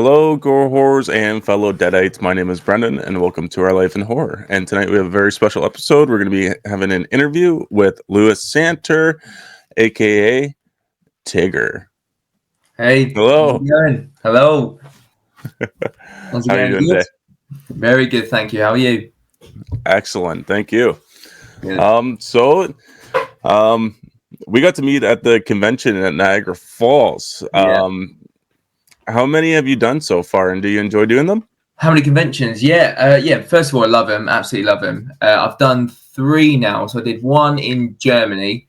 Hello, gore horrors and fellow deadites. My name is Brendan, and welcome to Our Life in Horror. And tonight we have a very special episode. We're going to be having an interview with Louis Santer, aka Tigger. Hey, Hello. how's it going? Hello. How's it How are you going? doing Good. today? Very good, thank you. How are you? Excellent, thank you. Good. We got to meet at the convention at Niagara Falls. Yeah. How many have you done so far, and do you enjoy doing them? How many conventions? Yeah. First of all, I love them. Absolutely love them. I've done 3 now. So I did one in Germany,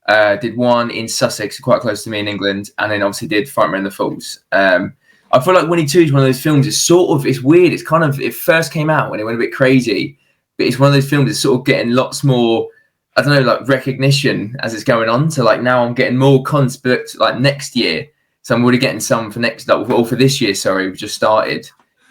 did one in Sussex, quite close to me in England, and then obviously did Frightmare in the Falls. I feel like Winnie 2 is one of those films. It's weird. It first came out when it went a bit crazy, but it's one of those films that's sort of getting lots more, I don't know, like recognition as it's going on. So like now I'm getting more cons booked like next year. So I'm already getting some for for this year. Sorry, we've just started.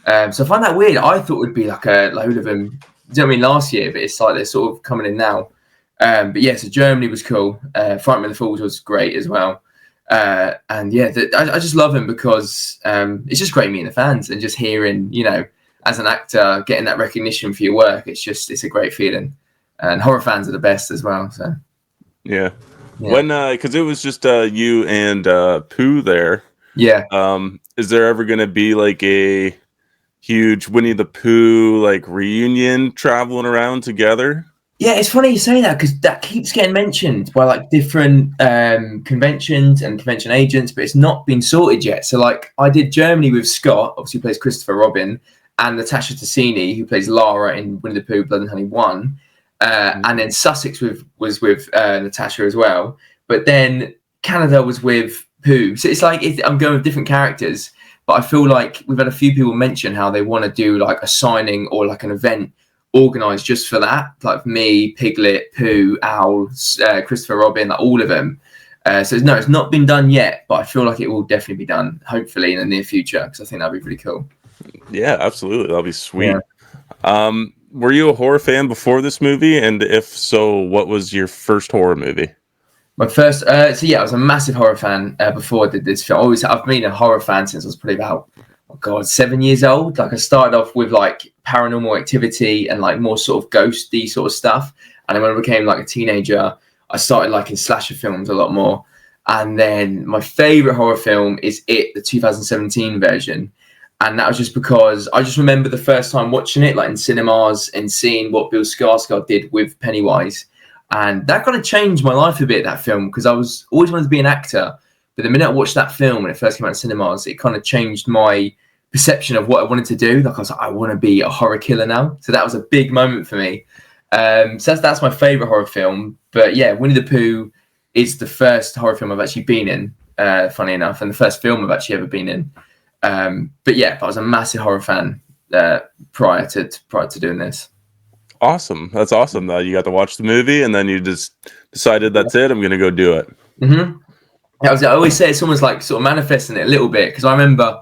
So I find that weird. I thought it would be like a load of them. You know what I mean? Last year, but it's like they're sort of coming in now. But yeah, so Germany was cool. Frightmare in the Falls was great as well. And yeah, I just love him because it's just great meeting the fans and just hearing, as an actor, getting that recognition for your work. It's a great feeling. And horror fans are the best as well. So Yeah. When because it was just you and Pooh there. Yeah. Is there ever going to be like a huge Winnie the Pooh like reunion traveling around together? Yeah, it's funny you say that because that keeps getting mentioned by like different conventions and convention agents, but it's not been sorted yet. So like I did Germany with Scott, obviously who plays Christopher Robin, and Natasha Ticini, who plays Lara in Winnie the Pooh, Blood and Honey 1. And then Sussex was with Natasha as well. But then Canada was with Pooh. So it's like I'm going with different characters. But I feel like we've had a few people mention how they want to do like a signing or like an event organised just for that. Like me, Piglet, Pooh, Owl, Christopher Robin, like all of them. So no, it's not been done yet. But I feel like it will definitely be done, hopefully, in the near future. Because I think that'd be pretty cool. Yeah, absolutely. That'll be sweet. Yeah. Were you a horror fan before this movie? And if so, what was your first horror movie? My first, I was a massive horror fan before I did this film. I've been a horror fan since I was probably about, 7 years old. Like I started off with like Paranormal Activity and like more sort of ghosty sort of stuff. And then when I became like a teenager, I started liking slasher films a lot more. And then my favorite horror film is It, the 2017 version. And that was just because I just remember the first time watching it, like in cinemas and seeing what Bill Skarsgård did with Pennywise. And that kind of changed my life a bit, that film, because I was always wanted to be an actor. But the minute I watched that film when it first came out in cinemas, it kind of changed my perception of what I wanted to do. Like I was like, I want to be a horror killer now. So that was a big moment for me. So that's my favorite horror film. But yeah, Winnie the Pooh is the first horror film I've actually been in, funny enough, and the first film I've actually ever been in. But I was a massive horror fan prior to doing this. Awesome. That's awesome. You got to watch the movie and then you just decided that's it. I'm going to go do it. Mm-hmm. I always say it's almost like sort of manifesting it a little bit because I remember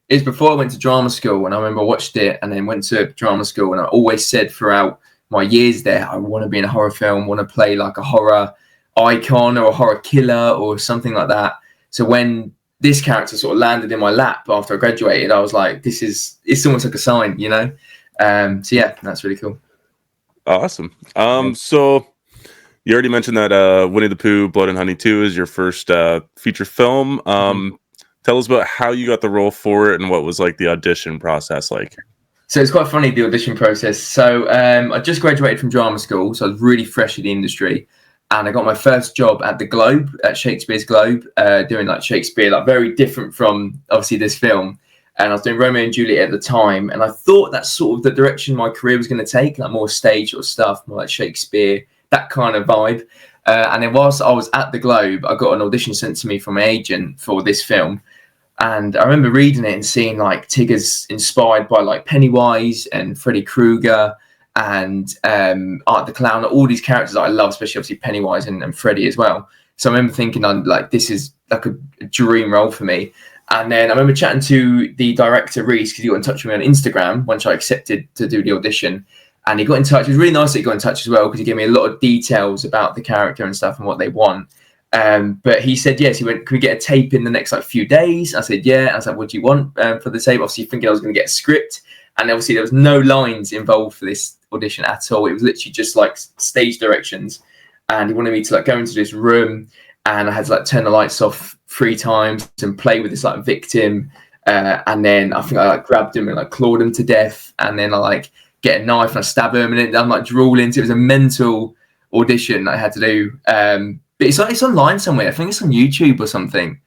it was before I went to drama school and I remember I watched it and then went to drama school and I always said throughout my years there, I want to be in a horror film, want to play like a horror icon or a horror killer or something like that. So when this character sort of landed in my lap after I graduated, I was like, it's almost like a sign, So yeah, that's really cool. Awesome. So you already mentioned that Winnie the Pooh, Blood and Honey 2 is your first feature film. Tell us about how you got the role for it and what was like the audition process like. So it's quite funny, the audition process. So I just graduated from drama school, so I was really fresh in the industry. And I got my first job at the Globe, at Shakespeare's Globe, doing like Shakespeare, like very different from obviously this film. And I was doing Romeo and Juliet at the time. And I thought that's sort of the direction my career was going to take, like more stage sort of stuff, more like Shakespeare, that kind of vibe. And then whilst I was at the Globe, I got an audition sent to me from my agent for this film. And I remember reading it and seeing like Tigger's inspired by like Pennywise and Freddy Krueger and Art the Clown, all these characters that I love, especially obviously Pennywise and Freddy as well. So I remember thinking, this is like a dream role for me. And then I remember chatting to the director, Reese, because he got in touch with me on Instagram once I accepted to do the audition. And he got in touch. It was really nice that he got in touch as well because he gave me a lot of details about the character and stuff and what they want. But he said yes. He went, "Can we get a tape in the next like few days?" I said, "Yeah." I was like, "What do you want for the tape?" Obviously, thinking I was going to get a script, and obviously there was no lines involved for this audition at all. It was literally just like stage directions, and he wanted me to like go into this room, and I had to like turn the lights off 3 times and play with this like victim, and then I think I like grabbed him and like clawed him to death, and then I like get a knife and I stab him, and I'm like drooling. So it was a mental audition I had to do. But it's online somewhere. I think it's on YouTube or something.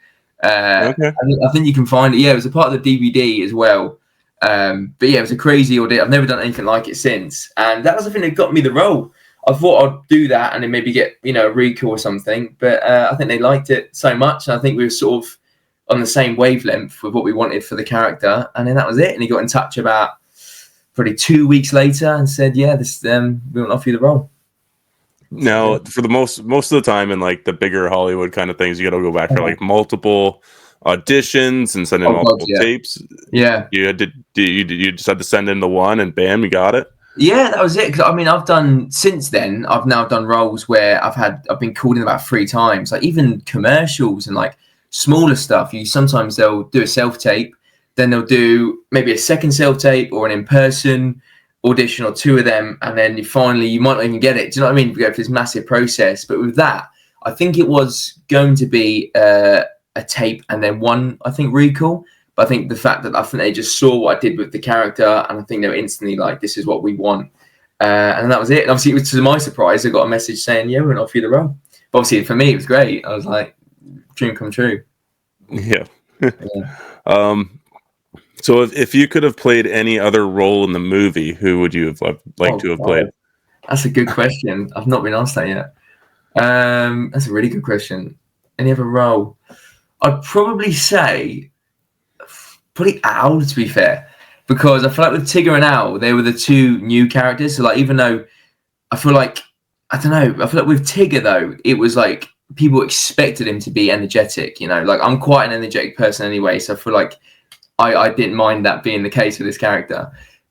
Okay. I think you can find it. Yeah, it was a part of the DVD as well. But yeah, it was a crazy audition. I've never done anything like it since, and that was the thing that got me the role. I thought I'd do that and then maybe get a recall or something. But I think they liked it so much, and I think we were sort of on the same wavelength with what we wanted for the character. And then that was it. And he got in touch about probably 2 weeks later and said, "Yeah, this we want to offer you the role." Now, for the most of the time in like the bigger Hollywood kind of things, you got to go back for like multiple auditions and send in multiple tapes. Yeah, you just had to send in the one, and bam, you got it. Yeah, that was it. Because I mean, I've done since then. I've now done roles where I've been called in about 3 times, like even commercials and like smaller stuff. Sometimes they'll do a self tape, then they'll do maybe a second self tape or an in person audition or 2 of them, and then you might not even get it. Do you know what I mean? You go through this massive process. But with that, I think it was going to be a tape and then 1, I think, recall. But I think the fact that I think they just saw what I did with the character, and I think they were instantly like, "This is what we want," and that was it. And obviously, it was to my surprise, I got a message saying, "Yeah, we're going to offer you the role." But obviously, for me, it was great. I was like, "Dream come true." Yeah. So if you could have played any other role in the movie, who would you have liked to have played? That's a good question. I've not been asked that yet. That's a really good question. Any other role? I'd probably say probably Owl, to be fair, because I feel like with Tigger and Owl, they were the 2 new characters. So like, even though I feel like, I don't know, I feel like with Tigger though, it was like people expected him to be energetic. Like I'm quite an energetic person anyway, so I feel like I didn't mind that being the case with this character.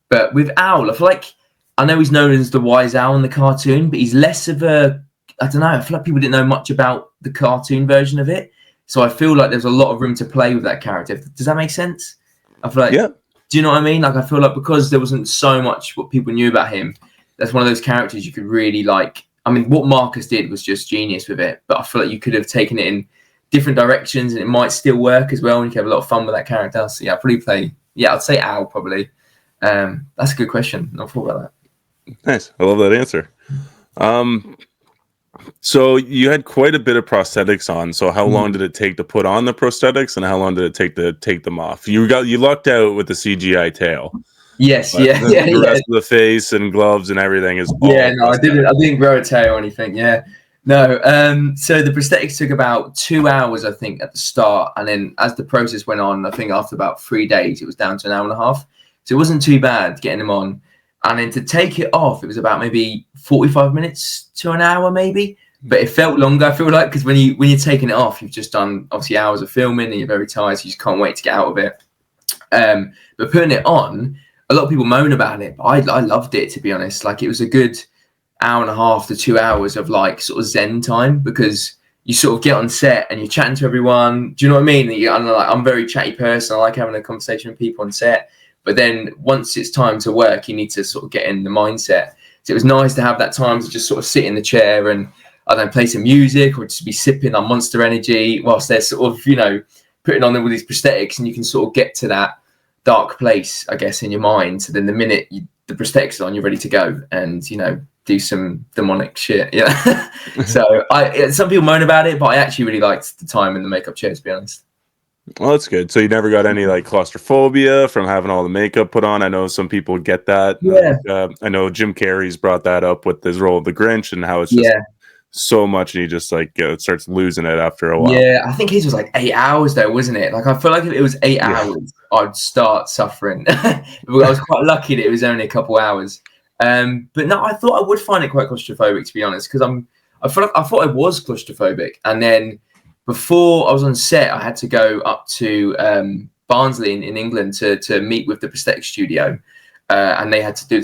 But with Owl, I feel like, I know he's known as the wise owl in the cartoon, but he's less of a, I don't know, I feel like people didn't know much about the cartoon version of it. So I feel like there's a lot of room to play with that character. Does that make sense? I feel like, yeah. Do you know what I mean? Like, I feel like because there wasn't so much what people knew about him, that's one of those characters you could really like. I mean, what Marcus did was just genius with it, but I feel like you could have taken it in different directions and it might still work as well, and you can have a lot of fun with that character. So yeah, I'd probably play. Yeah, I'd say Owl probably. That's a good question. Not thought about that. Nice. I love that answer. So you had quite a bit of prosthetics on. So how long did it take to put on the prosthetics, and how long did it take to take them off? You lucked out with the CGI tail. Yes, The rest of the face and gloves and everything is all I didn't grow a tail or anything. Yeah. No. So the prosthetics took about 2 hours, I think, at the start, and then as the process went on, I think after about 3 days, it was down to 1.5 hours. So it wasn't too bad getting them on. And then to take it off, it was about maybe 45 minutes to an hour, maybe. But it felt longer, I feel like, because when you're taking it off, you've just done obviously hours of filming and you're very tired, so you just can't wait to get out of it. But putting it on, a lot of people moan about it, but I loved it, to be honest. Like, it was a good 1.5 to 2 hours of like sort of zen time, because you sort of get on set and you're chatting to everyone. Do you know what I mean? I'm a very chatty person. I like having a conversation with people on set. But then once it's time to work, you need to sort of get in the mindset. So it was nice to have that time to just sort of sit in the chair and, I don't know, play some music or just be sipping on Monster Energy whilst they're sort of, putting on all these prosthetics, and you can sort of get to that dark place, I guess, in your mind. So then the minute the prosthetics are on, you're ready to go and, do some demonic shit. Yeah. So some people moan about it, but I actually really liked the time in the makeup chair, to be honest. Well, that's good. So you never got any like claustrophobia from having all the makeup put on? I know some people get that. Yeah. I know Jim Carrey's brought that up with his role of the Grinch and how it's just so much, and he just like starts losing it after a while. Yeah, I think his was like 8 hours though, wasn't it? Like, I feel like if it was 8 hours, I'd start suffering. I was quite lucky that it was only a couple hours. But no, I thought I would find it quite claustrophobic, to be honest, because I thought I was claustrophobic, and then before I was on set, I had to go up to Barnsley in England to meet with the prosthetic studio, and they had to do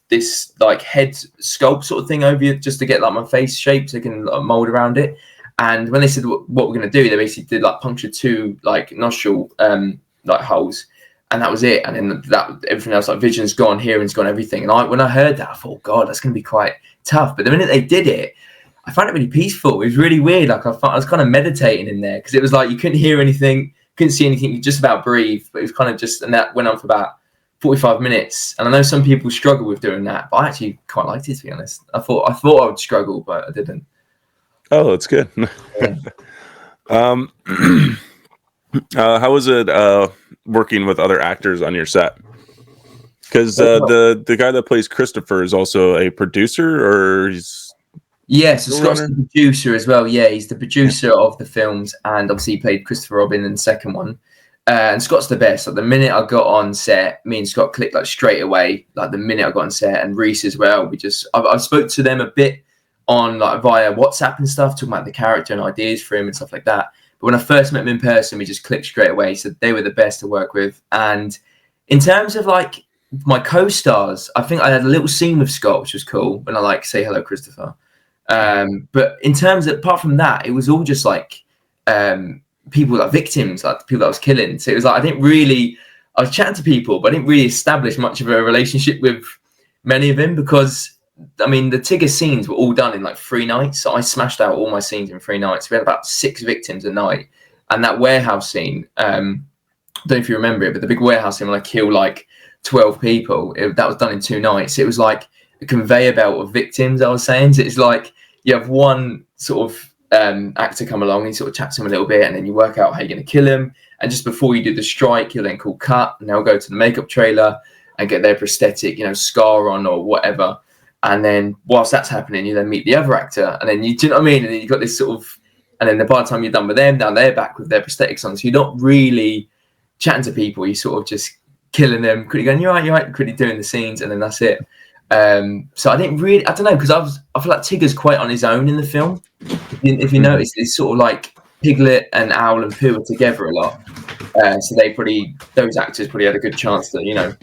this like head sculpt sort of thing over you just to get like my face shape so they can mold around it. And when they said what we're going to do, they basically did like puncture 2 like nostril like holes, and that was it. And then that everything else, like vision's gone, hearing's gone, everything. And when I heard that, I thought, God, that's going to be quite tough. But the minute they did it, I found it really peaceful. It was really weird. Like I was kind of meditating in there, because it was like you couldn't hear anything, couldn't see anything, you just about breathe. But it was kind of just, and that went on for about 45 minutes. And I know some people struggle with doing that, but I actually quite liked it, to be honest. I thought I would struggle, but I didn't. Oh, that's good. Yeah. How was it working with other actors on your set? Because the guy that plays Christopher is also a producer, or he's so Scott's the producer as well. Yeah, he's the producer of the films, and obviously he played Christopher Robin in the second one. And Scott's the best. Like the minute I got on set, me and Scott clicked like straight away. Like the minute I got on set, and Reese as well. I spoke to them a bit on like via WhatsApp and stuff, talking about the character and ideas for him and stuff like that. But when I first met him in person, we just clicked straight away. So they were the best to work with. And in terms of like my co-stars, I think I had a little scene with Scott, which was cool, when I like say hello, Christopher. But in terms of, apart from that, it was all just like people, like victims, like the people that I was killing. So it was like I was chatting to people, but I didn't really establish much of a relationship with many of them, because I mean the Tigger scenes were all done in like 3 nights. So I smashed out all my scenes in 3 nights. We had about 6 victims a night. And that warehouse scene, I don't know if you remember it, but the big warehouse scene when I killed like 12 people, that was done in 2 nights. It was like a conveyor belt of victims, I was saying. So it's like you have one sort of actor come along, and you sort of chat to him a little bit, and then you work out how you're going to kill him. And just before you do the strike, you'll then call cut, and they'll go to the makeup trailer and get their prosthetic, scar on or whatever. And then whilst that's happening, you then meet the other actor, and then do you know what I mean? And then you've got this sort of, and then by the time you're done with them, now they're back with their prosthetics on. So you're not really chatting to people, you're sort of just killing them, quickly going, you're right, quickly doing the scenes, and then that's it. So I don't know, because I feel like Tigger's quite on his own in the film. If you notice, it's sort of like Piglet and Owl and Pooh are together a lot. So those actors probably had a good chance to,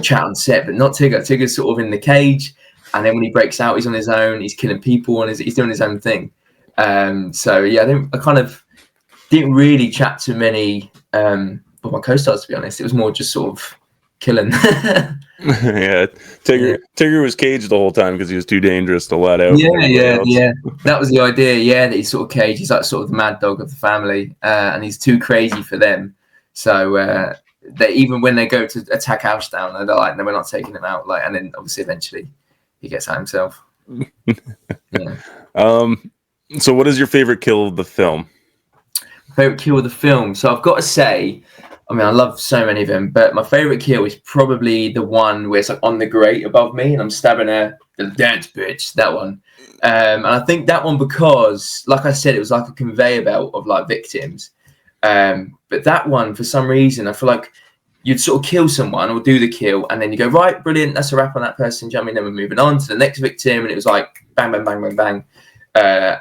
chat on set, but not Tigger. Tigger's sort of in the cage, and then when he breaks out, he's on his own, he's killing people, and he's doing his own thing. So yeah, I kind of didn't really chat to many of my co-stars, to be honest. It was more just sort of killing. Yeah, Tigger was caged the whole time because he was too dangerous to let out. Yeah. That was the idea. Yeah, that he's sort of caged. He's like sort of the mad dog of the family, and he's too crazy for them. So they, even when they go to attack Housetown, they're like, no, we're not taking him out. Like, and then obviously eventually he gets out himself. Yeah. So what is your favorite kill of the film? Favorite kill of the film? So I've got to say, I mean, I love so many of them, but my favorite kill is probably the one where it's like on the grate above me and I'm stabbing her, the dance bitch, that one. And I think that one, because like I said, it was like a conveyor belt of like victims. But that one, for some reason, I feel like you'd sort of kill someone or do the kill, and then you go, right, brilliant, that's a wrap on that person, jumping, then we're moving on to the next victim, and it was like bang, bang, bang, bang, bang.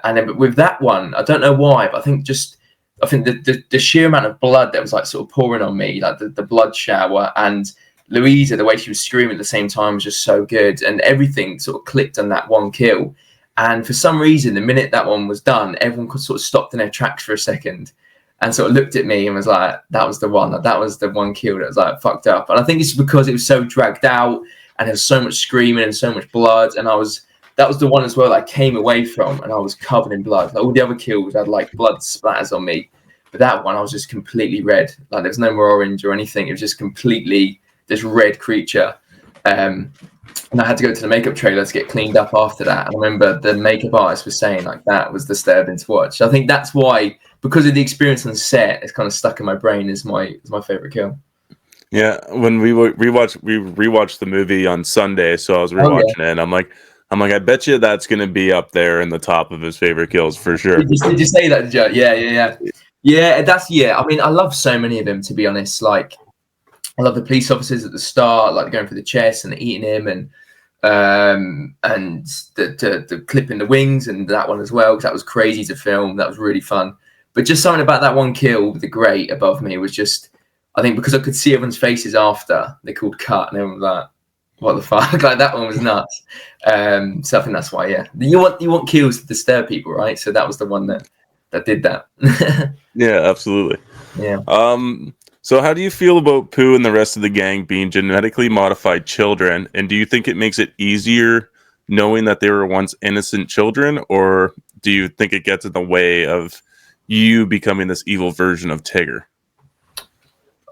And then, but with that one, I don't know why, but I think the sheer amount of blood that was like sort of pouring on me, like the blood shower, and Louisa, the way she was screaming at the same time was just so good, and everything sort of clicked on that one kill. And for some reason, the minute that one was done, everyone could sort of stopped in their tracks for a second and sort of looked at me and was like, that was the one, that was the one kill that was like fucked up. And I think it's because it was so dragged out and there was so much screaming and so much blood, and that was the one as well that I came away from and I was covered in blood. Like all the other kills had like blood splatters on me, but that one I was just completely red. Like there's no more orange or anything. It was just completely this red creature. And I had to go to the makeup trailer to get cleaned up after that. And I remember the makeup artist was saying like that was disturbing to watch. I think that's why, because of the experience on set, it's kind of stuck in my brain as my favorite kill. Yeah, when we rewatched the movie on Sunday, so I was rewatching it, and I'm like, I bet you that's going to be up there in the top of his favorite kills for sure. Did you say that, Joe? Yeah. I mean, I love so many of them, to be honest. Like, I love the police officers at the start, like going for the chest and eating him, and the clipping the wings, and that one as well, because that was crazy to film. That was really fun. But just something about that one kill with the grate above me was just, I think because I could see everyone's faces after they called cut, and everyone was like, what the fuck? Like that one was nuts. So I think that's why, yeah. You want kills to disturb people, right? So that was the one that did that. Yeah, absolutely. Yeah. So how do you feel about Pooh and the rest of the gang being genetically modified children? And do you think it makes it easier knowing that they were once innocent children, or do you think it gets in the way of you becoming this evil version of Tigger?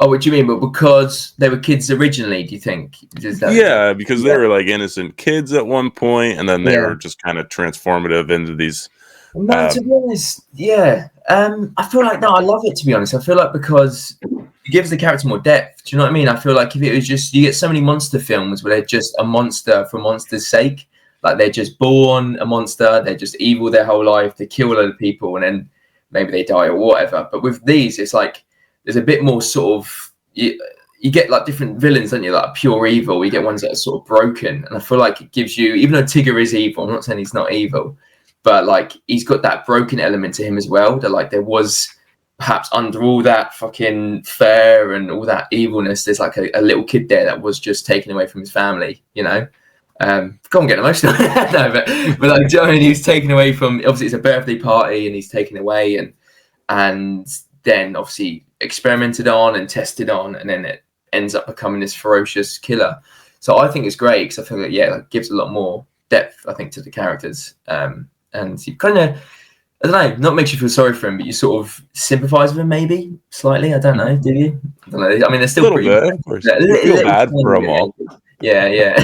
Oh, what do you mean? But because they were kids originally, do you think? Yeah, because they Yeah. were like innocent kids at one point, and then they Yeah. were just kind of transformative into these. No, to be honest, yeah. I feel like no, I love it, to be honest. I feel like because it gives the character more depth. Do you know what I mean? I feel like if it was just you get so many monster films where they're just a monster for monster's sake. Like they're just born a monster, they're just evil their whole life, they kill a lot of people and then maybe they die or whatever. But with these, it's like there's a bit more sort of you get like different villains, don't you? Like pure evil. You get ones that are sort of broken, and I feel like it gives you, even though Tigger is evil, I'm not saying he's not evil, but like he's got that broken element to him as well. That like there was perhaps under all that fucking fur and all that evilness, there's like a little kid there that was just taken away from his family, you know. Go on, get emotional. No, but like Johnny, he's taken away from. Obviously, it's a birthday party, and he's taken away, and then obviously experimented on and tested on, and then it ends up becoming this ferocious killer. So I think it's great because I feel like it gives a lot more depth, I think, to the characters, and you kind of. I don't know, not makes you feel sorry for him, but you sort of sympathise with him maybe slightly. I don't know, do you? I don't know. I mean, they're still pretty Bit, of course. You feel bad for them all. Yeah.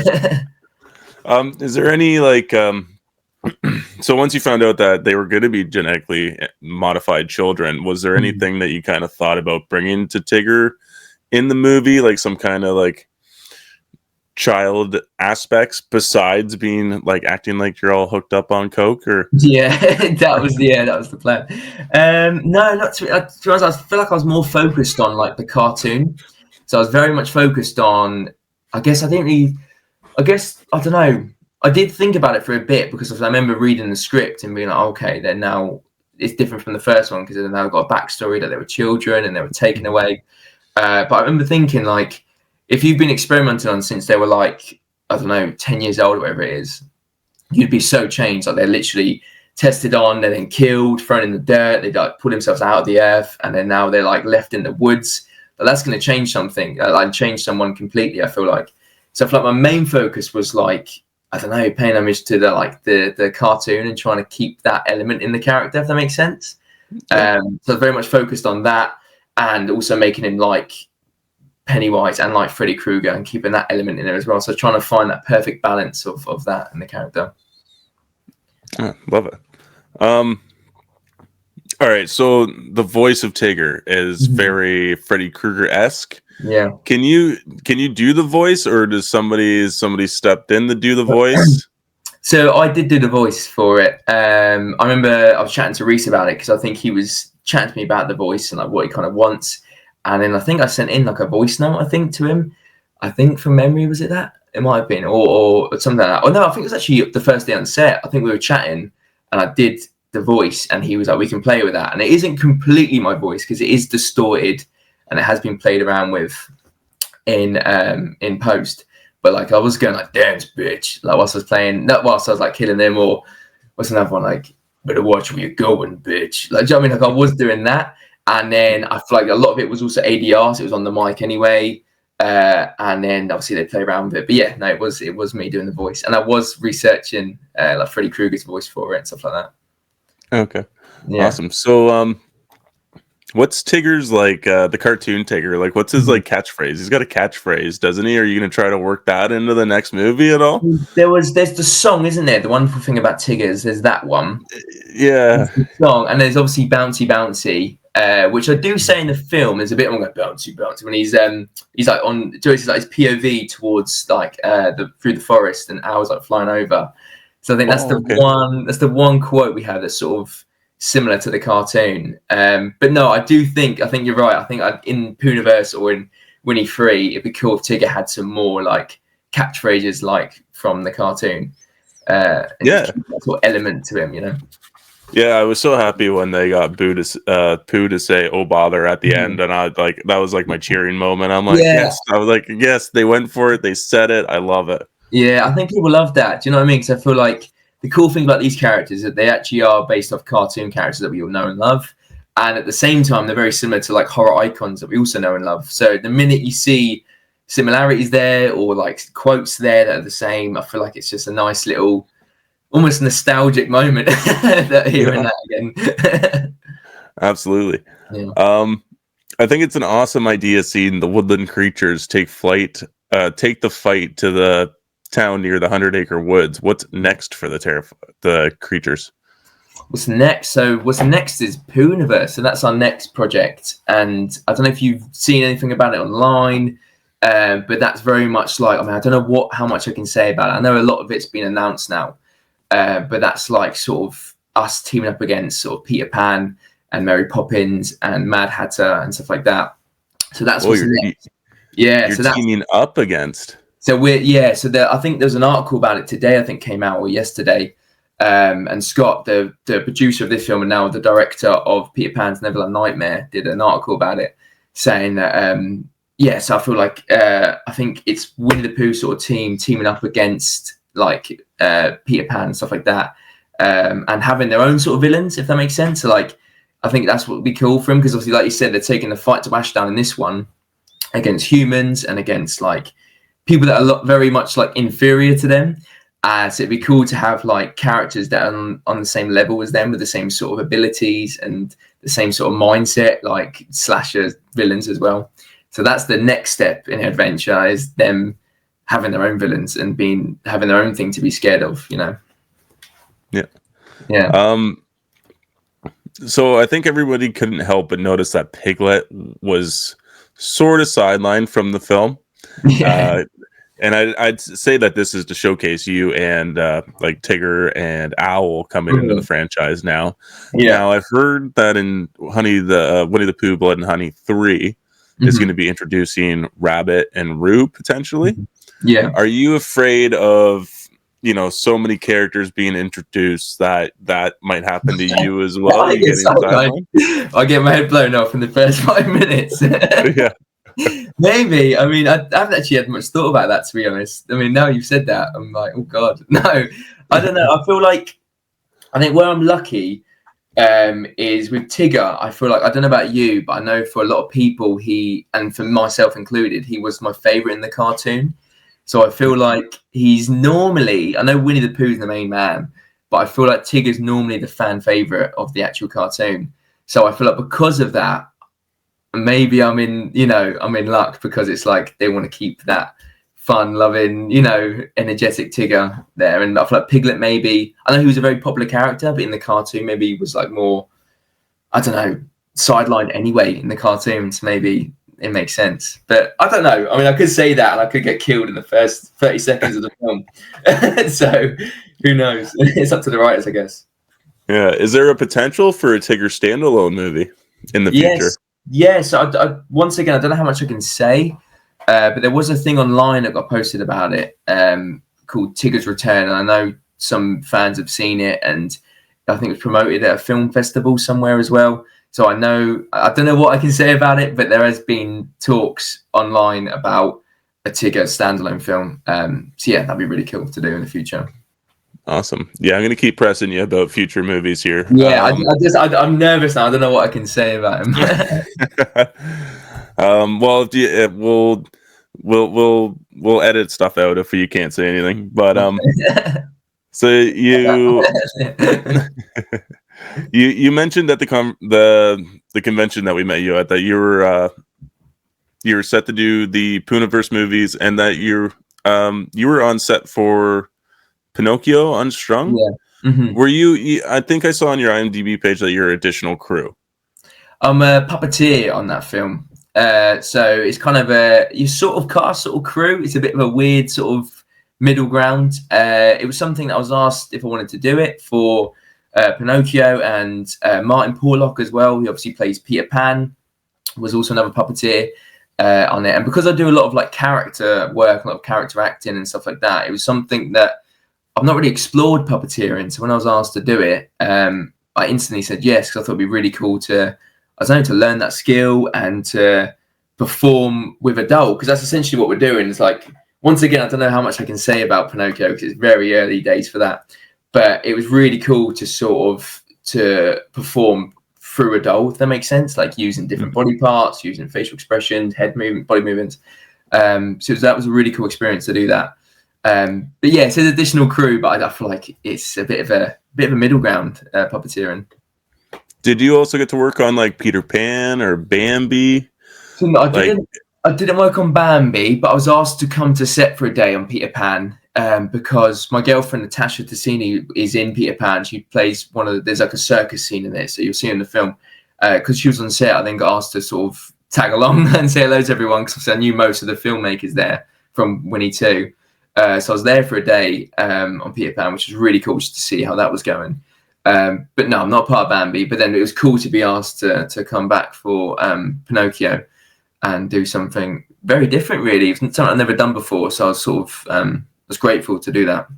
Is there any like so once you found out that they were going to be genetically modified children, was there anything that you kind of thought about bringing to Tigger in the movie, like some kind of like child aspects besides being like acting like you're all hooked up on coke? Or that was the plan. No, not to be honest, I feel like I was more focused on like the cartoon, so I was very much focused on. I don't know. I did think about it for a bit because I remember reading the script and being like, okay, then now it's different from the first one because they've now got a backstory that they were children and they were taken away. But I remember thinking, like, if you've been experimented on since they were like, I don't know, 10 years old or whatever it is, you'd be so changed. Like they're literally tested on, they're then killed, thrown in the dirt, they like pull themselves out of the earth, and then now they're like left in the woods. But that's going to change something, like change someone completely, I feel like. So I feel like my main focus was like, I don't know, paying homage to the cartoon and trying to keep that element in the character, if that makes sense. Yeah. So very much focused on that and also making him like Pennywise and like Freddy Krueger and keeping that element in there as well. So trying to find that perfect balance of that in the character. Love it. All right, so the voice of Tigger is very Freddy Krueger-esque. Yeah. Can you do the voice, or does somebody stepped in to do the voice? So I did do the voice for it. I remember I was chatting to Reese about it because I think he was chatting to me about the voice and like what he kind of wants. And then I think I sent in like a voice note, I think, to him. I think from memory, was it that? It might have been, or something like that. Oh no, I think it was actually the first day on set. I think we were chatting and I did the voice and he was like, we can play with that. And it isn't completely my voice because it is distorted and it has been played around with in post. But like I was going like, dance bitch, like whilst I was playing, not whilst I was like killing them, or what's another one, like, better watch where you're going, bitch. Like, do you know what I mean? Like I was doing that. And then I feel like a lot of it was also ADR, so it was on the mic anyway. And then obviously they play around with it. But yeah, no, it was me doing the voice. And I was researching like Freddy Krueger's voice for it and stuff like that. Okay. Yeah. Awesome. So what's Tigger's like the cartoon Tigger? Like what's his like catchphrase? He's got a catchphrase, doesn't he? Are you gonna try to work that into the next movie at all? There's the song, isn't there? The wonderful thing about Tigger's, there's that one. Yeah. The song, and there's obviously Bouncy Bouncy. Which I do say in the film, there's a bit more like bouncy when he's like on Joyce's like his POV towards like through the forest and owls like flying over. So I think that's the one quote we have that's sort of similar to the cartoon. But no, I think you're right. I think in Poohniverse or in Winnie 3, it'd be cool if Tigger had some more like catchphrases like from the cartoon. That sort of element to him, you know. Yeah, I was so happy when they got Pooh to say "Oh bother" at the end, and I like that was like my cheering moment. I'm like, yes, I was like, yes, they went for it, they said it, I love it. Yeah, I think people love that. Do you know what I mean? Because I feel like the cool thing about these characters is that they actually are based off cartoon characters that we all know and love. And at the same time, they're very similar to like horror icons that we also know and love. So the minute you see similarities there or like quotes there that are the same, I feel like it's just a nice little, almost nostalgic moment that hearing that again. Absolutely. Yeah. I think it's an awesome idea seeing the woodland creatures take the fight to the town near the 100-acre woods. What's next for the creatures? What's next? So what's next is Poohniverse. So that's our next project. And I don't know if you've seen anything about it online, but that's very much like, I mean, I don't know how much I can say about it. I know a lot of it's been announced now, but that's like sort of us teaming up against sort of Peter Pan and Mary Poppins and Mad Hatter and stuff like that. So that's what's next. Yeah. You're teaming up against. So I think there's an article about it today, I think came out, or yesterday. And Scott, the producer of this film and now the director of Peter Pan's Neverland Nightmare, did an article about it saying that, so I feel like, I think it's Winnie the Pooh sort of teaming up against like Peter Pan and stuff like that, and having their own sort of villains, if that makes sense. So like, I think that's what would be cool for him, because obviously, like you said, they're taking the fight to Ashdown in this one against humans and against like people that are very much like inferior to them. So it'd be cool to have like characters that are on the same level as them with the same sort of abilities and the same sort of mindset, like slasher villains as well. So that's the next step in adventure, is them having their own villains and having their own thing to be scared of, you know? Yeah. So I think everybody couldn't help but notice that Piglet was sort of sidelined from the film. Yeah. And I'd say that this is to showcase you and like Tigger and Owl coming into the franchise now. Yeah. Now I've heard that in Winnie the Pooh, Blood and Honey 3 is going to be introducing Rabbit and Roo potentially. Yeah. Are you afraid of, so many characters being introduced that might happen to you as well? I get my head blown off in the first 5 minutes. Yeah. Maybe. I mean, I haven't actually had much thought about that, to be honest. I mean, now you've said that, I'm like, oh God. No, I don't know. I feel like, I think where I'm lucky is with Tigger. I feel like, I don't know about you, but I know for a lot of people, and for myself included, he was my favorite in the cartoon. So I feel like he's normally, I know Winnie the Pooh's the main man, but I feel like Tigger's normally the fan favorite of the actual cartoon. So I feel like because of that, maybe I'm in luck, because it's like they want to keep that fun loving, energetic Tigger there. And I feel like Piglet, maybe, I know he was a very popular character, but in the cartoon maybe he was like more, I don't know, sidelined anyway in the cartoons. Maybe it makes sense, but I don't know. I mean, I could say that and I could get killed in the first 30 seconds of the film. So who knows? It's up to the writers, I guess. Yeah. Is there a potential for a Tigger standalone movie in the future? Yes. I once again, I don't know how much I can say, but there was a thing online that got posted about it called Tigger's Return. And I know some fans have seen it, and I think it was promoted at a film festival somewhere as well. So I don't know what I can say about it, but there has been talks online about a Tigger standalone film. So yeah, that'd be really cool to do in the future. Awesome. Yeah, I'm going to keep pressing you about future movies here. Yeah, I'm nervous now. I don't know what I can say about him. Well, we'll edit stuff out if you can't say anything. But so you mentioned at the convention that we met you at that you were set to do the Poohniverse movies, and that you were on set for Pinocchio Unstrung. Yeah. Mm-hmm. Were you? I think I saw on your IMDb page that you're additional crew. I'm a puppeteer on that film, so it's kind of you sort of cast sort of crew. It's a bit of a weird sort of middle ground. It was something that I was asked if I wanted to do it for Pinocchio, and Martin Porlock as well. He obviously plays Peter Pan. Was also another puppeteer on it, and because I do a lot of like character work, a lot of character acting and stuff like that, it was something that I've not really explored puppeteering. So when I was asked to do it, I instantly said yes, because I thought it'd be really cool to learn that skill and to perform with a doll, because that's essentially what we're doing. It's like, once again, I don't know how much I can say about Pinocchio because it's very early days for that. but it was really cool to sort of to perform through a doll, if that makes sense, like using different body parts, using facial expressions, head movement, body movements. So that was a really cool experience to do that. But yeah, it's an additional crew, but I feel like it's a bit of a middle ground puppeteering. Did you also get to work on like Peter Pan or Bambi? So no, I didn't work on Bambi, but I was asked to come to set for a day on Peter Pan because my girlfriend Natasha Tassini is in Peter Pan. She plays there's like a circus scene in it, so you'll see in the film. Because she was on set, I then got asked to sort of tag along and say hello to everyone because I knew most of the filmmakers there from Winnie 2. So I was there for a day on Peter Pan, which was really cool just to see how that was going. But no, I'm not part of Bambi. But then it was cool to be asked to come back for Pinocchio and do something very different, really. It's something I've never done before. So I was sort of was grateful to do that.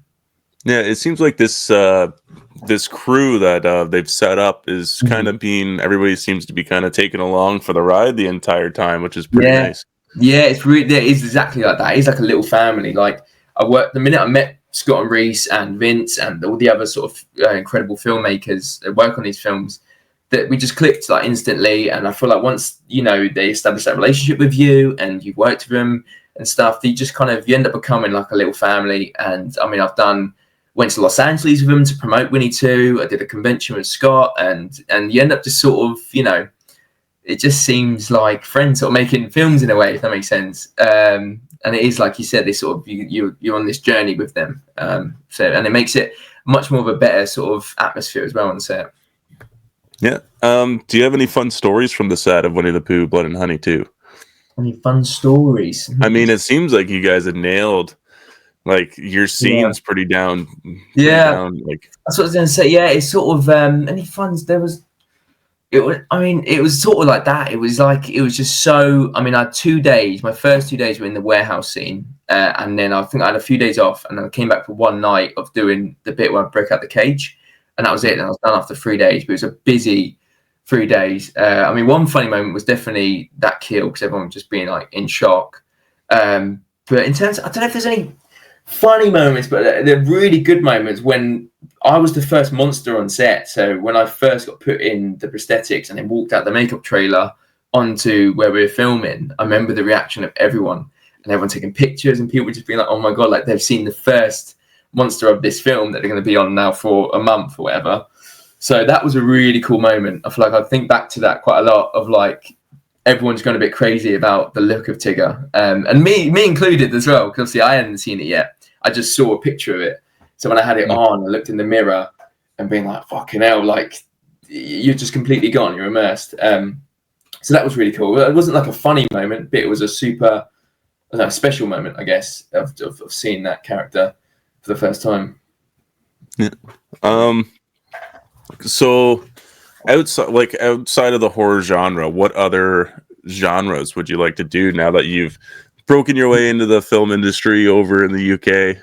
Yeah, it seems like this crew that they've set up is kind of everybody seems to be kind of taken along for the ride the entire time, which is pretty nice. Yeah, it is exactly like that. It's like a little family. Like the minute I met Scott and Reese and Vince and all the other sort of incredible filmmakers that work on these films, that we just clicked like instantly. And I feel like once they establish that relationship with you and you've worked with them and stuff, you just you end up becoming like a little family. And I mean, went to Los Angeles with them to promote Winnie 2. I did a convention with Scott, and you end up just sort of it just seems like friends sort of making films in a way, if that makes sense. And it is, like you said, this sort of you're on this journey with them. And it makes it much more of a better sort of atmosphere as well on set. Yeah. Do you have any fun stories from the set of Winnie the Pooh, Blood and Honey 2? Any fun stories? I mean, it seems like you guys had nailed like your scenes pretty down. Like that's what I was going to say. Yeah, it's sort of any funs. It was sort of like that. It was just so. I mean, I had 2 days. My first 2 days were in the warehouse scene, and then I think I had a few days off, and then I came back for one night of doing the bit where I broke out the cage, and that was it. And I was done after 3 days. But it was a busy 3 days. I mean, one funny moment was definitely that kill because everyone was just being like in shock. But in terms, I don't know if there's any funny moments, but they're really good moments when I was the first monster on set. So when I first got put in the prosthetics and then walked out the makeup trailer onto where we were filming, I remember the reaction of everyone and everyone taking pictures and people just being like, oh my God, like they've seen the first monster of this film that they're going to be on now for a month or whatever. So that was a really cool moment. I feel like I think back to that quite a lot of like, everyone's gone a bit crazy about the look of Tigger. And me included as well, because obviously I hadn't seen it yet. I just saw a picture of it. So when I had it on, I looked in the mirror and being like, fucking hell, like you're just completely gone. You're immersed. So that was really cool. It wasn't like a funny moment, but it was a super special moment, I guess, of seeing that character for the first time. Yeah. So outside of the horror genre, what other genres would you like to do now that you've broken your way into the film industry over in the UK?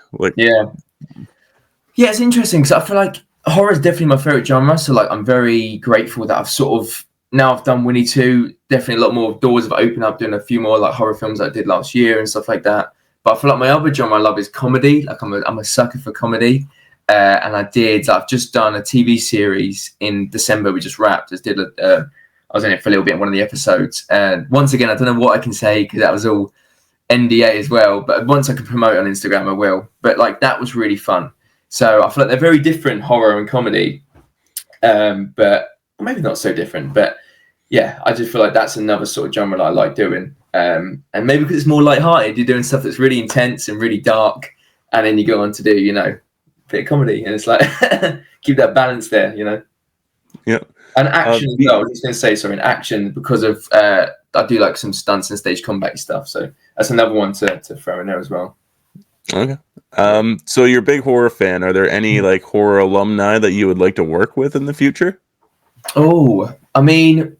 Yeah, it's interesting because I feel like horror is definitely my favorite genre. So like, I'm very grateful that I've done Winnie 2. Definitely a lot more doors have opened up, doing a few more like horror films I did last year and stuff like that. But I feel like my other genre I love is comedy. Like I'm a sucker for comedy. And I've just done a TV series in December. We just wrapped. I was in it for a little bit in one of the episodes. And once again, I don't know what I can say because that was all NDA as well. But once I can promote on Instagram, I will. But like that was really fun. So I feel like they're very different, horror and comedy. But maybe not so different. But yeah, I just feel like that's another sort of genre that I like doing. And maybe because it's more lighthearted, you're doing stuff that's really intense and really dark. And then you go on to do, a bit of comedy. And it's like, keep that balance there, Yeah. And action as well. I was just going to say, in action, because of, I do like some stunts and stage combat stuff. So that's another one to throw in there as well. Okay. So you're a big horror fan. Are there any like horror alumni that you would like to work with in the future? Oh, I mean,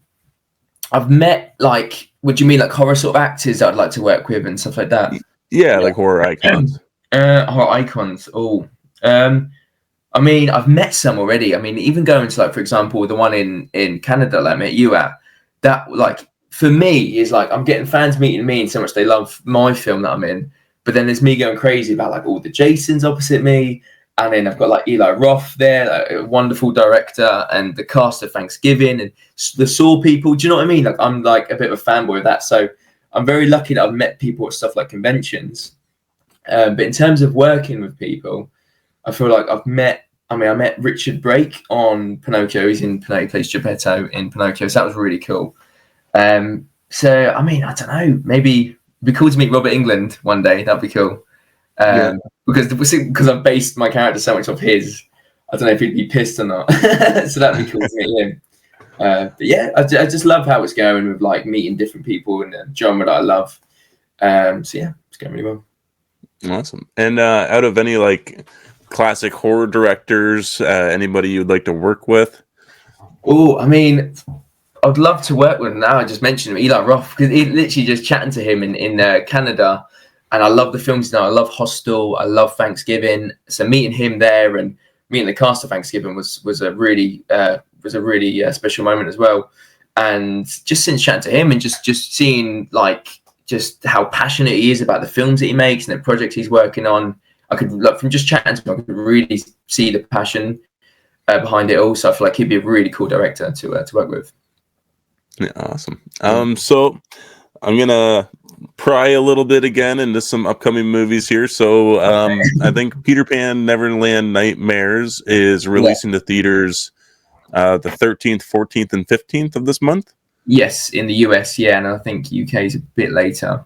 I've met like, would you mean like horror sort of actors that I'd like to work with and stuff like that? Yeah, like horror icons. Horror icons. Oh, I mean, I've met some already. I mean, even going to like, for example, the one in Canada that I met you at, that like for me is like I'm getting fans meeting me and so much they love my film that I'm in. But then there's me going crazy about like all the Jasons opposite me And then I've got like Eli Roth there, like, a wonderful director, and the cast of Thanksgiving and the Saw people. Do you know what I mean? Like I'm like a bit of a fanboy of that. So I'm very lucky that I've met people at stuff like conventions. But in terms of working with people, I feel like I met Richard Brake on Pinocchio. He's in Pinocchio, plays Geppetto in Pinocchio. So that was really cool. So, I mean, I don't know, maybe it'd be cool to meet Robert England one day. That'd be cool. Because I've based my character so much off his, I don't know if he'd be pissed or not. So that'd be cool to meet him. But yeah, I just love how it's going with like meeting different people in the genre that I love. So yeah, it's going really well. Awesome. And out of any like classic horror directors, anybody you'd like to work with? Oh, I mean, I'd love to work with him now. I just mentioned him, Eli Roth, because literally just chatting to him in Canada, and I love the films now. I love Hostel, I love Thanksgiving. So meeting him there and meeting the cast of Thanksgiving was a really special moment as well. And just since chatting to him and just seeing like just how passionate he is about the films that he makes and the projects he's working on, I could like from just chatting to him, I could really see the passion behind it all. So I feel like he'd be a really cool director to work with. Yeah, awesome. So I'm gonna pry a little bit again into some upcoming movies here. So I think Peter Pan Neverland Nightmares is releasing to theaters the 13th, 14th, and 15th of this month. Yes, in the US, yeah, and I think UK is a bit later.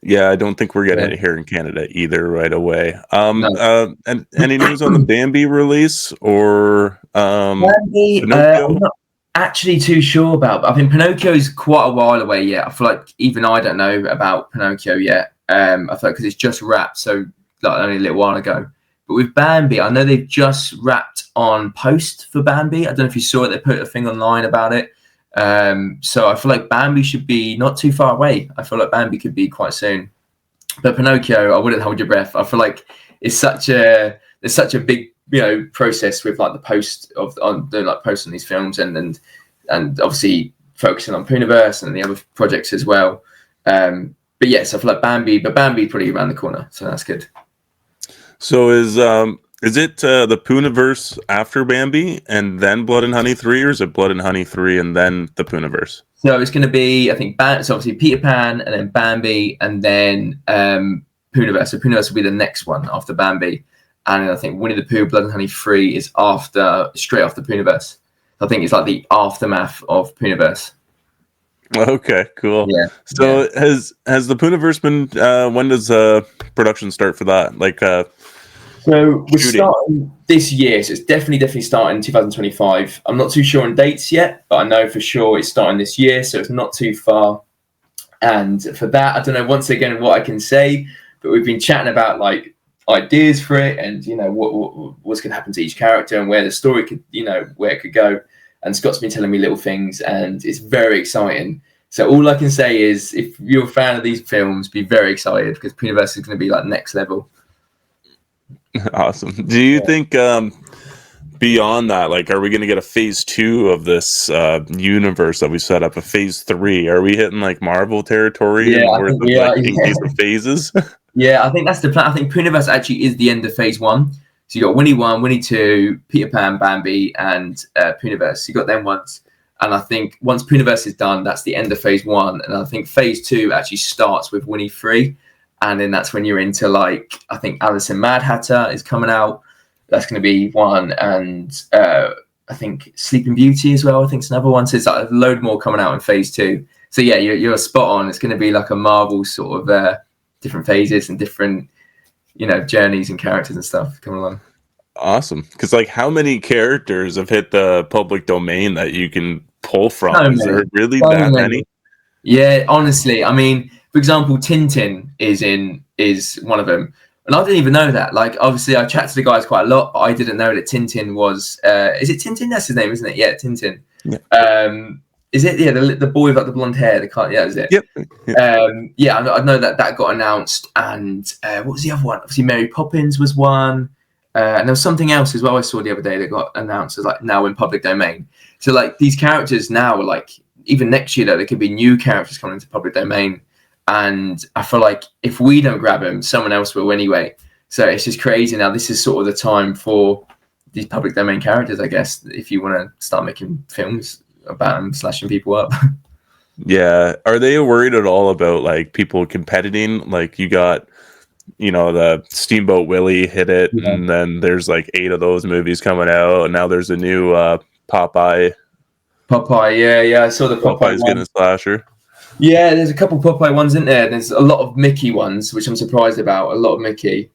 Yeah, I don't think we're getting it here in Canada either right away. And any news on the Bambi release or Bambi? I'm not actually too sure about. I think Pinocchio is quite a while away yet. I feel like even I don't know about Pinocchio yet. I feel like because it's just wrapped, so like only a little while ago. But with Bambi, I know they've just wrapped on post for Bambi. I don't know if you saw it. They put a thing online about it. So I feel like Bambi should be not too far away. I feel like Bambi could be quite soon. But Pinocchio, I wouldn't hold your breath. I feel like there's such a big process with like the post on doing like posts on these films and obviously focusing on Pooniverse and the other projects as well. But yes, I feel like Bambi pretty around the corner, so that's good. So is it the Pooniverse after Bambi and then Blood and Honey 3, or is it Blood and Honey 3 and then the Pooniverse? So it's going to be, I think, so obviously Peter Pan and then Bambi and then Pooniverse. So Pooniverse will be the next one after Bambi. And I think Winnie the Pooh, Blood and Honey 3 is straight after Pooniverse. I think it's like the aftermath of Pooniverse. Okay, cool. Yeah. So has the Pooniverse been? When does production start for that? Like, so we're starting this year. So it's definitely starting in 2025. I'm not too sure on dates yet, but I know for sure it's starting this year. So it's not too far. And for that, I don't know once again what I can say, but we've been chatting about like ideas for it and what's going to happen to each character and where the story could where it could go. And Scott's been telling me little things and it's very exciting. So all I can say is if you're a fan of these films, be very excited because Pooniverse is going to be like next level. Awesome. Do you think beyond that, like, are we going to get a phase 2 of this universe that we set up, a phase 3? Are we hitting like Marvel territory in case of phases? Yeah, I think that's the plan. I think Pooniverse actually is the end of phase 1. So you got Winnie 1, Winnie 2, Peter Pan, Bambi, and Pooniverse. You got them once. And I think once Pooniverse is done, that's the end of phase 1. And I think phase 2 actually starts with Winnie 3. And then that's when you're into like, I think Alice and Mad Hatter is coming out. That's going to be one. And I think Sleeping Beauty as well. I think it's another one. So it's like a load more coming out in phase 2. So yeah, you're spot on. It's going to be like a Marvel sort of different phases and different journeys and characters and stuff coming along. Awesome. Because like how many characters have hit the public domain that you can pull from? Is there really that many? Yeah, honestly, I mean, for example, Tintin is one of them. And I didn't even know that. Like, obviously, I chat to the guys quite a lot, but I didn't know that Tintin was is it Tintin? That's his name, isn't it? Yeah, Tintin. Yeah. Is it the boy with like the blonde hair? Is it? Yep. Yeah, I know that got announced. And what was the other one? Obviously, Mary Poppins was one. And there was something else as well I saw the other day that got announced as like now in public domain. So like these characters now are like even next year though there could be new characters coming into public domain. And I feel like if we don't grab them, someone else will anyway. So it's just crazy. Now this is sort of the time for these public domain characters, I guess, if you want to start making films about them slashing people up. Yeah. Are they worried at all about like people competing? Like you got, the Steamboat Willie hit it, Yeah. and then there's like 8 of those movies coming out, and now there's a new Popeye. Popeye, I saw the Popeye Popeye's one. getting a slasher. Yeah, there's a couple Popeye ones in there. There's a lot of Mickey ones, which I'm surprised about. A lot of Mickey.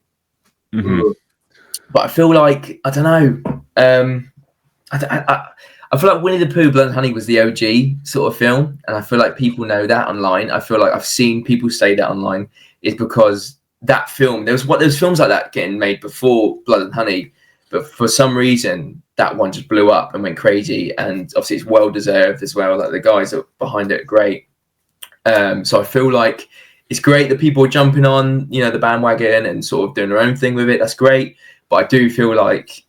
Mm-hmm. But I feel like, I don't know. I feel like Winnie the Pooh, Blood and Honey was the OG sort of film. And I feel like people know that online. I feel like I've seen people say that online is because that film, there was films like that getting made before Blood and Honey. But for some reason, that one just blew up and went crazy. And obviously it's well deserved as well. Like the guys that behind it are great. So I feel like it's great that people are jumping on, the bandwagon and sort of doing their own thing with it. That's great. But I do feel like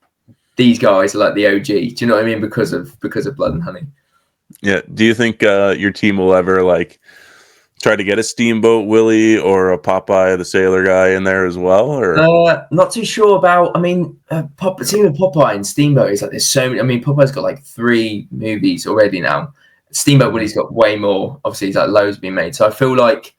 these guys are like the OG. Do you know what I mean? Because of Blood and Honey. Yeah. Do you think your team will ever like try to get a Steamboat Willie or a Popeye the Sailor guy in there as well? Or not too sure about. I mean, seeing Popeye and Steamboat is like there's so many. I mean, Popeye's got like 3 movies already now. Steamboat Willie's got way more. Obviously, he's like loads being made. So I feel like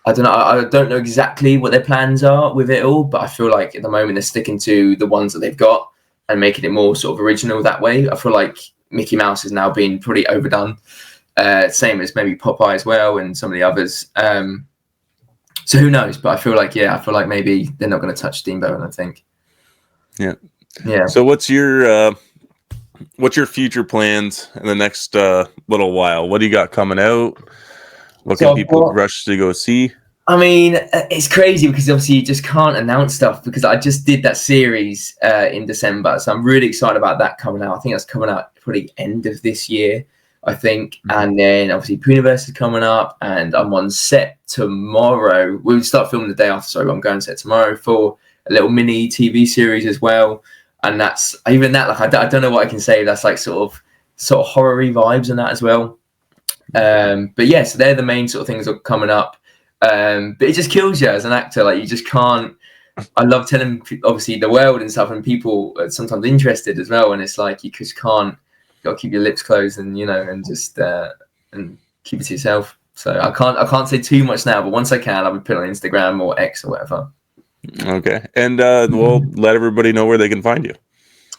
I don't know exactly what their plans are with it all, but I feel like at the moment they're sticking to the ones that they've got and making it more sort of original that way. I feel like Mickey Mouse is now being pretty overdone. Same as maybe Popeye as well and some of the others. So who knows? But I feel like maybe they're not going to touch Steamboat, I think. Yeah. Yeah. So what's your future plans in the next little while? What do you got coming out? What can people rush to go see? I mean, it's crazy because obviously you just can't announce stuff because I just did that series in December. So I'm really excited about that coming out. I think that's coming out probably end of this year, I think. Mm-hmm. And then obviously Pooniverse is coming up and I'm on set tomorrow. We'll start filming the day after, so I'm going set tomorrow for a little mini TV series as well. And that's even that, like, I don't know what I can say. That's like sort of horror-y vibes and that as well. But yeah, so they're the main sort of things that are coming up. But it just kills you as an actor. Like you just can't. I love telling obviously the world and stuff, and people are sometimes interested as well. And it's like you just can't. You got to keep your lips closed and and just and keep it to yourself. So I can't say too much now. But once I can, I'll be putting it on Instagram or X or whatever. Okay, and we'll let everybody know where they can find you.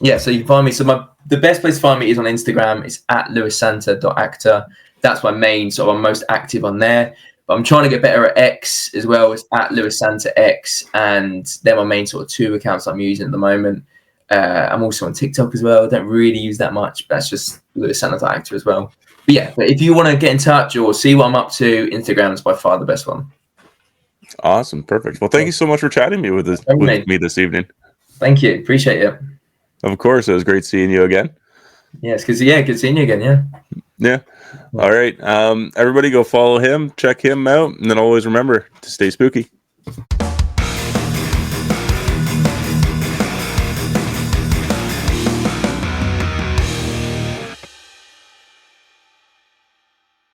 Yeah, so you can find me. So the best place to find me is on Instagram. It's at lewissanter.actor. That's my main I'm most active on there. But I'm trying to get better at X as well. It's at lewissanterx, and they're my main 2 accounts I'm using at the moment. I'm also on TikTok as well. I don't really use that much, but that's just lewissanter.actor as well. But yeah, but if you want to get in touch or see what I'm up to, Instagram is by far the best one. Awesome, perfect. Well, thank you so much for chatting with me this evening. Thank you, appreciate it. Of course, it was great seeing you again. Yes, good seeing you again. Yeah. All right. Everybody go follow him, check him out, and then always remember to stay spooky.